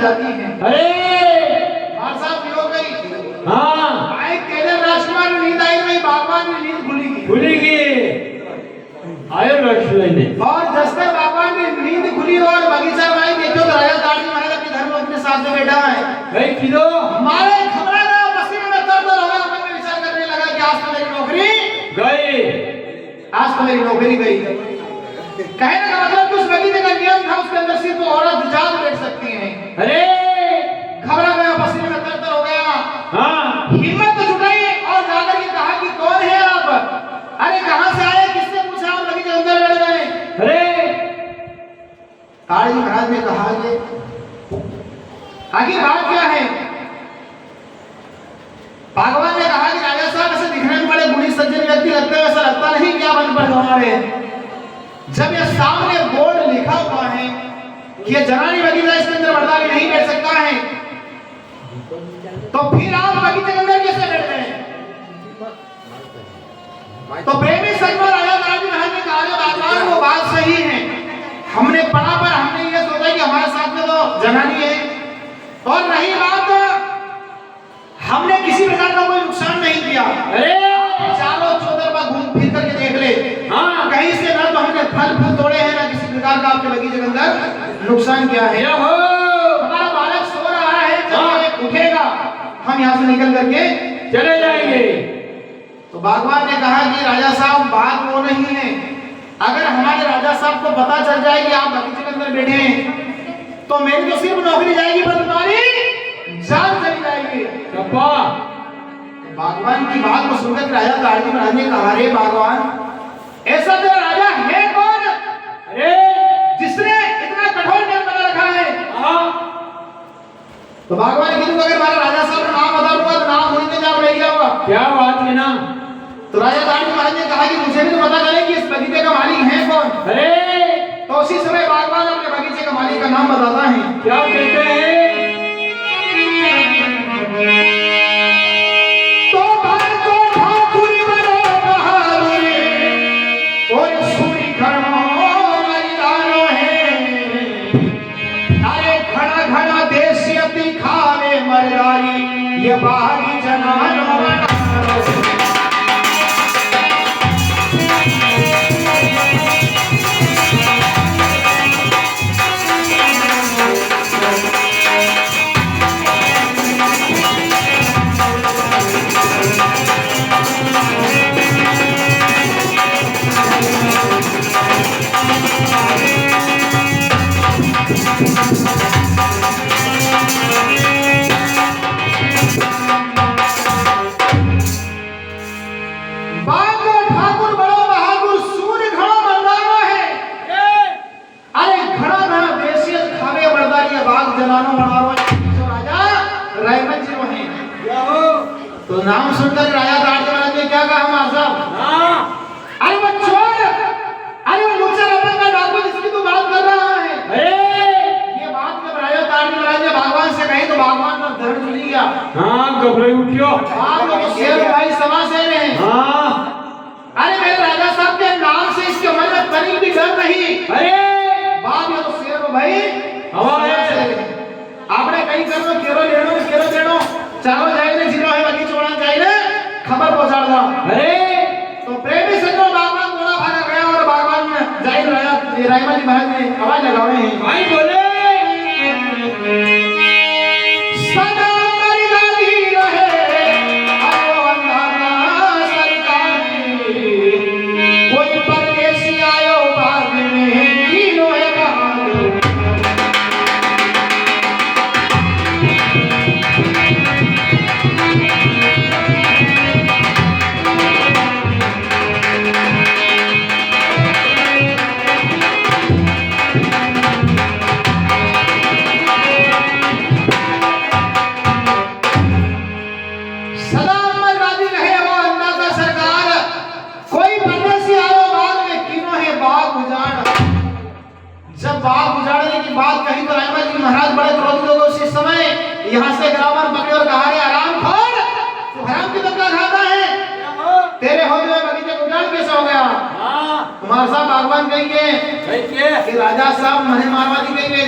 जाती है। अरे बात साहब हो गई। हाँ भाई केदार राजकुमार में नींद आई नहीं, बागवान में नींद खुलेगी खुलेगी आयो लक्ष्मण ने। और जस तक बागवान में नींद खुली और बगीचा भाई देखो तो राजा ताड़ी महाराज अपने धर्म अपने साथ में बैठा है। भाई किलो मारे घबरा गया, पसीने में तर तर हो गया, मन में विचार करने लगा कि आज तो मेरी नौकरी गई, आज तो मेरी नौकरी गई। कहने का मतलब उस बगीचे का नियम था, उसके अंदर सिर्फ औरत जात बैठ सकती हैं। अरे घबरा गया, पसीने में तर तर हो गया। हाँ हिम्मत तो जुटाई और जाकर के कहा कि कौन है आप? अरे कहां से आए, किसने पूछा? और बगीचे अंदर बैठ गए। अरे ताड़ी महाराज ने कहा कि आखिर बात क्या है? भगवान ने कहा कि राजा साहब ऐसे दिखने में बड़े गुणी सज्जन व्यक्ति लगते हैं, ऐसा लगता नहीं कि आप अनपढ़ गंवार हैं। जब ये सामने बोर्ड लिखा हुआ है कि ये जनानी बगीचा, इसके अंदर मर्दानी नहीं बैठ सकता है, तो फिर आप बगीचे के अंदर कैसे बैठ गए? तो प्रेमी सजमा राजा महाराज ने कहा भगवान वो बात सही है, हमने पढ़ा पर हमने ये सोचा कि हमारे साथ में तो जनानी है, और रही बात हमने किसी प्रकार का कोई नुकसान नहीं किया। अरे चारों चौधर पर घूम फिर करके देख ले, हाँ कहीं से ना तो हमने फल फूल तोड़े हैं, ना किसी प्रकार का आपके बगीचे के अंदर नुकसान किया है। हमारा बालक सो रहा है, जब उठेगा हम यहाँ से निकल करके चले जाएंगे। तो भगवान ने कहा कि राजा साहब बात वो नहीं है, अगर हमारे राजा साहब को पता चल जाए कि आप बगीचे के अंदर बैठे हैं तो मेरी तो सिर्फ नौकरी जाएगी पर तुम्हारी जान चली जाएगी। भगवान की बात को सुनकर राजा ताड़ी महाराज ने कहा, रे भगवान ऐसा तेरा राजा है कौन? अरे जिसने इतना कठोर नियम बना रखा है? हाँ तो भगवान ने कहा अगर हमारा राजा साहब का नाम बता दूंगा तो नाम भूल के जा रह गया होगा। क्या बात है ना। तो राजा ताड़ी महाराज ने कहा कि मुझे भी तो पता चले कि इस बगीचे का मालिक है कौन। अरे तो उसी समय भगवान अपने बगीचे का मालिक का नाम बताता है। क्या कहते हैं? तो को ठाकुर बनो बहादुर और सूरी घड़ों मर्दानो है, अरे घड़ा घड़ा देसियती खावे मर्दारी ये बागी जनानो तो नाम सुनकर राजा ताड़ी महाराज ने क्या कहा हमारा साहब? हाँ अरे वो चोर, अरे वो मुझसे रतन का डाकू जिसकी तू बात कर रहा है। अरे ये बात जब राजा ताड़ी महाराज ने भगवान से कही तो भगवान का धड़ चुन गया। हाँ घबराई उठियो। आप लोग शेर भाई समा शेर हैं। हाँ अरे मेरे राजा साहब के नाम से इसके मन में तनिक भी डर नहीं। अरे बाप ये तो शेर भाई हवा है। आपने कहीं कर लो केरो लेनो चारो जाए ने जिनो है बाकी चोड़ा जाए ने खबर पहुंचा दो। अरे तो प्रेमी संजो भगवान थोड़ा भागा गया और भगवान जाइन रायमा जी महाराज ने आवाज लगावे हैं। भाई बोले सदा मर्दानी रहे आओ अंधारा सरकारी, कोई परदेसी आयो बाग में कीनो है बहादुर। बाग उजाड़ने की बात कही तो रायमा जी महाराज बड़े क्रोधित हो गए। उसी समय यहाँ से ग्रामर पकड़े और कहा, रे आराम खोर, तू हराम की तबका खाता है, तेरे होते हुए बगीचे को उजाड़ कैसे हो गया? तुम्हारा साहब भगवान कहेंगे कि राजा साहब मने मारवादी कहेंगे।